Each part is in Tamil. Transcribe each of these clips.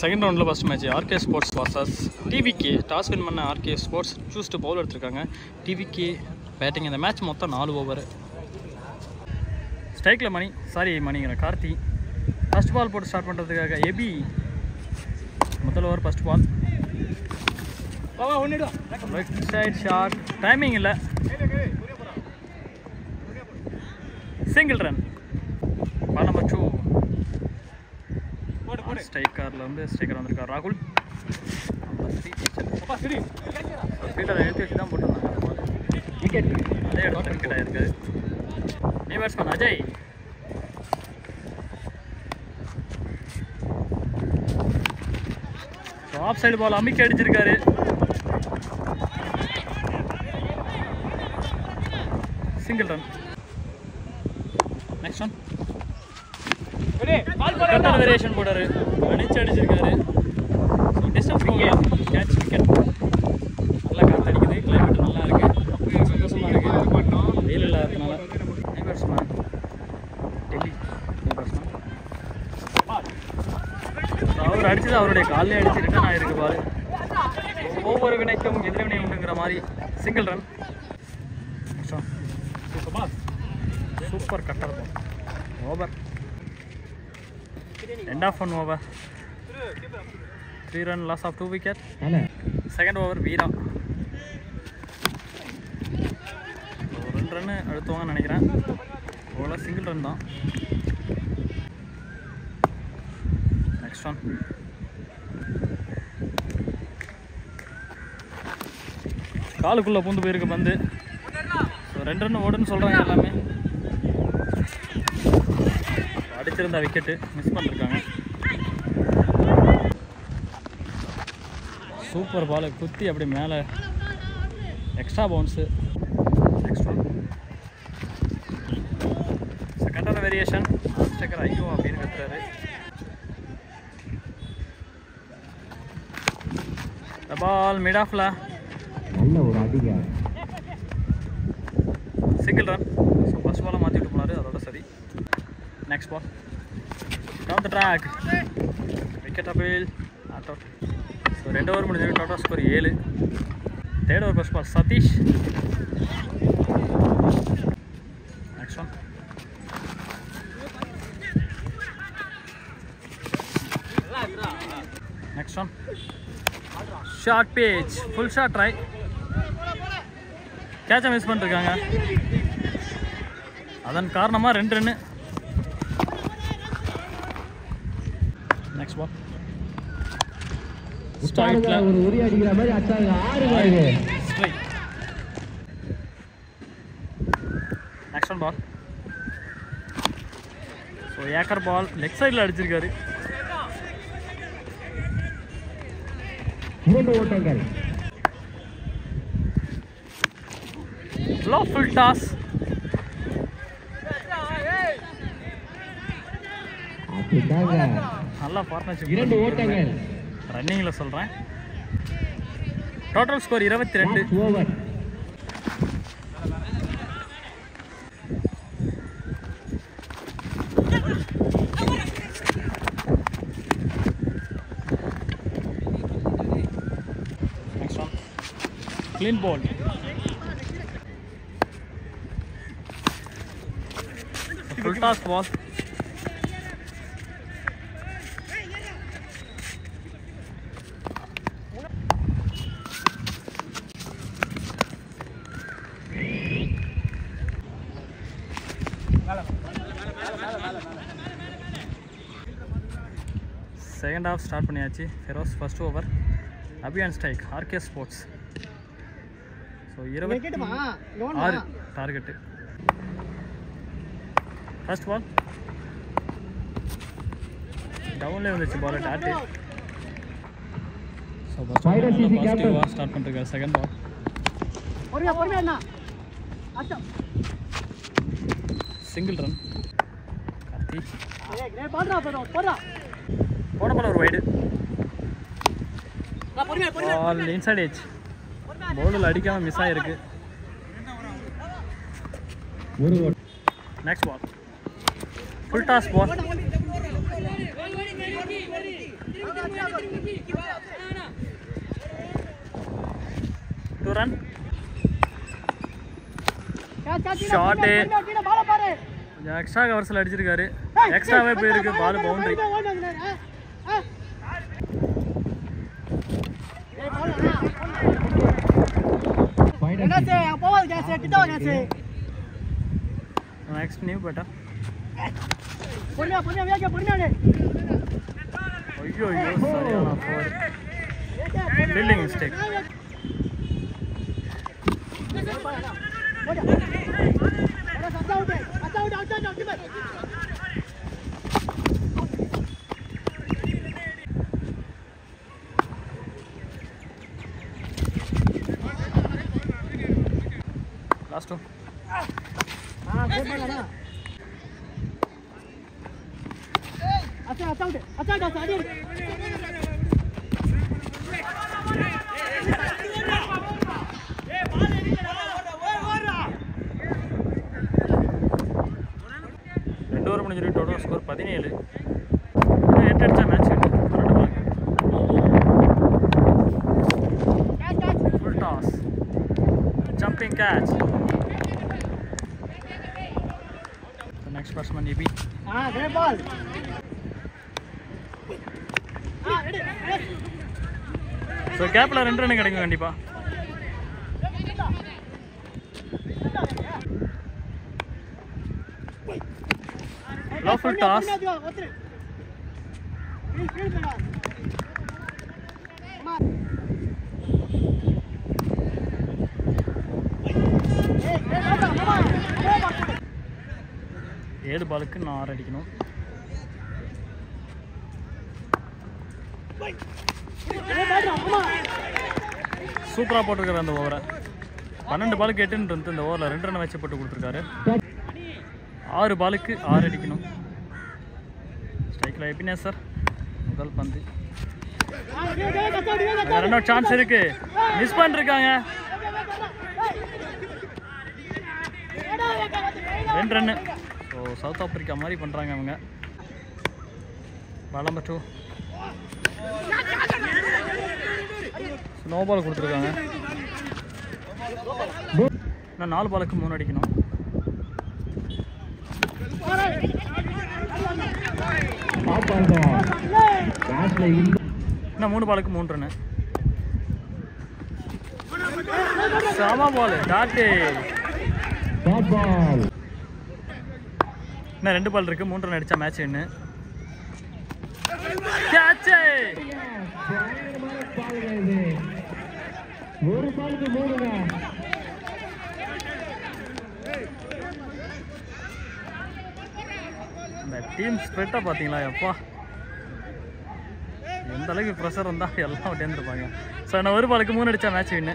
செகண்ட் ரவுண்டில் first match RK sports versus TVK. Toss win பண்ண RK sports choose to bowl எடுத்திருக்காங்க. TVK batting. இந்த மேட்ச் மொத்தம் 4 ஓவர். ஸ்ட்ரைக்கில் மணிங்கிற கார்த்தி. ஃபஸ்ட் பால் போட்டு ஸ்டார்ட் பண்ணுறதுக்காக எபி முதல் over first ball. Left side shot, timing இல்லை, single run. Ball number 2. Striker வந்திருக்கார் ராகுல். ஃபீல்டரை எழுத்து வச்சு தான் போட்டிருந்தாங்க. அதே இடத்துல விக்கெட் ஆகிருக்கு. நீ batsman Ajay. Off side ball அமிக்கி அடிச்சிருக்காரு. Single run. Next one cutter variation போடாரு, அடிச்சு அடிச்சிருக்காரு. So distance catch wicket. நல்லா காற்று அடிக்குது, கிளைமேட் நல்லா இருக்குது, சந்தோஷமாக இருக்குது. வெயில் இல்லாததுனால. நை பேட்ஸ்மேன் டெல்லி. நை பேட்ஸ்மேன் அவர் அடிச்சது அவருடைய காலையே அடிச்சு ரிட்டர்ன் ஆகிருக்கு பாரு. ஒவ்வொரு வினைக்கும் எதிர்வினை உண்டுங்கிற மாதிரி. Single run. Super cutter ball. Over. End of 1 over. 3 run loss of 2 wicket. Second over Veera 2 run எடுத்துவாங்கன்னு நினைக்கிறேன். ஓவர்ல சிங்கிள் ரன் தான். நெக்ஸ்ட் ஒன் காலுக்குள்ளே பூந்து போயிருக்கு பந்து. 2 ரன் ஓடுன்னு சொல்கிறாங்க எல்லாமே. அடிச்சிருந்தா விக்கெட்டு மிஸ் பண்ணிருக்காங்க. சூப்பர் பால் குத்தி அப்படி மேலே extra bounce. Next one second variation. Striker ஐயோ அப்படின்னு கத்துறாரு. பால் மிட் ஆஃப்ல சிங்கிள் ரன். ஸோ ஃபர்ஸ்ட் பாலை மாற்றி விட்டு போனார், அதோட சரி. Next ball down the track, wicket appeal, not out. So 2 over முடிஞ்சது. total score 7. Third over first ball Satish. Next one short pitch, full shot try, catch miss பண்ணிருக்காங்க. அதன் காரணமாக 2 run. Next ball straight la ஒரு உரி அடிக்கிற மாதிரி அச்சாங்க 6 ball straight. Next one ball. So ஏக்கர் பால் லெக் சைடுல அடிச்சிருக்காரு. 2 ஓட்டங்கள். full toss. நல்லா பார்ட்னர்ஷிப். 2 ஓட்டங்கள். ரன்னிங்கில் சொல்கிறேன். Total score 22 over. Next one clean ball. Full toss ball. Second half start பண்ணியாச்சு. Feroz first over. Abhiyan strike RK sports. So 26 target. First ball டவுன்லேயே வந்துச்சு பால் டாட்டு. ஸோ பாசிட்டிவாக ஸ்டார்ட் பண்ணிருக்காரு. Second ball single run. Karthi போன பால் ஒரு வைடு. பால் இன்சைட் ஏஜ். பவுலில் அடிக்காமல் மிஸ் ஆகிருக்கு. Next ball full toss ball. 2 run shot கொஞ்சம் எக்ஸ்ட்ரா கவர்ஸில் அடிச்சிருக்காரு எக்ஸ்ட்ராவே போயிருக்கு பால் பவுண்டரி நெக்ஸ்ட் நியூ பேட்டா ஐயோ சரியான four fielding mistake last total score 17 8 அடிச்சா match full toss jumping catch next batsman EB great ball so கேப்பில் 2 ரன் கிடைக்கும் கண்டிப்பாக full toss ஏழு பாலுக்கு 6 அடிக்கணும் சூப்பராக போட்டிருக்காரு அந்த ஓவரை 12 பாலுக்கு 8 இருந்து இந்த ஓவரில் 2 ரன் வச்சு போட்டு கொடுத்துருக்காரு 6 பாலுக்கு 6 அடிக்கணும் ஸ்ட்ரைக்கில் எபினேஸ் சார் முதல் பந்து ரன் அவுட் சான்ஸ் இருக்கு மிஸ் பண்ணிருக்காங்க 2 ரன்னு ஸோ சவுத் ஆப்பிரிக்கா மாதிரி பண்ணுறாங்க அவங்க பால் நம்பர் 2 ஸ்னோ பால் கொடுத்துருக்காங்க இன்னும் 4 பாலுக்கு 3 அடிக்கணும் இன்னும் 3 பாலுக்கு 3 ரன்னு சம பால் டாட்டு இன்னும் 2 பால் இருக்கு 3 ரன் அடிச்சா மேட்ச் என்ன கேட்ச் ஒரு பாலுக்கு 3 இந்த டீம் ஸ்ப்ரெட்டா பாத்தீங்களா எப்பா எந்த அளவுக்கு ப்ரெஷர் இருந்தால் எல்லாம் விட்டேந்துருப்பாங்க ஸோ நான் 1 பாலுக்கு 3 அடித்தா மேட்ச் வின்னு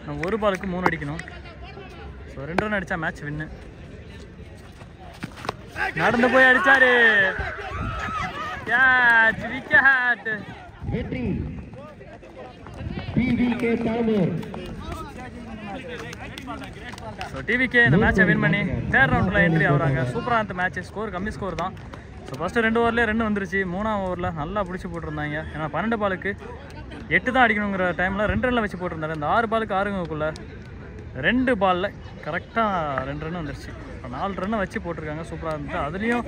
நான் 1 பாலுக்கு 3 அடிக்கணும் ஸோ 2 ரன் அடித்தா மேட்ச் வின்னு நடந்து போய் அடிச்சாரு கேட்ச் விக்கெட் வெற்றி டிவிகே தாமூர் ஸோ டிவிகே இந்த மேட்சை வின் பண்ணி 3rd ரவுண்டில் என்ட்ரி ஆகுறாங்க சூப்பராக இருந்த மேட்ச் ஸ்கோர் கம்மி ஸ்கோர் தான் ஸோ ஃபஸ்ட்டு 2 ஓவர்லேயே 2 வந்துருச்சு 3ஆம் ஓவரில் நல்லா பிடிச்சி போட்டிருந்தாங்க ஏன்னா 12 பாலுக்கு 8 தான் அடிக்கணுங்கிற டைமில் 2 ரனில் வச்சு போட்டிருந்தாரு இந்த 6 பாலுக்கு 6க்குள்ளே 2 பாலில் கரெக்டாக 2 ரன் வந்துருச்சு இப்போ 4 ரன்னை வச்சு போட்டிருக்காங்க சூப்பராக இருந்துச்சு அதுலேயும்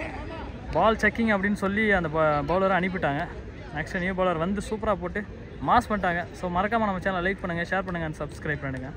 பால் செக்கிங் அப்படின்னு சொல்லி அந்த பவுலரை அனுப்பிட்டாங்க நெக்ஸ்ட் நியூ பவுலர் வந்து சூப்பராக போட்டு மாஸ் பண்ணிட்டாங்க ஸோ மறக்காமல் நம்ம சேனலை லைக் பண்ணுங்கள் ஷேர் பண்ணுங்கள் அண்ட் சப்ஸ்கிரைப் பண்ணுங்கள்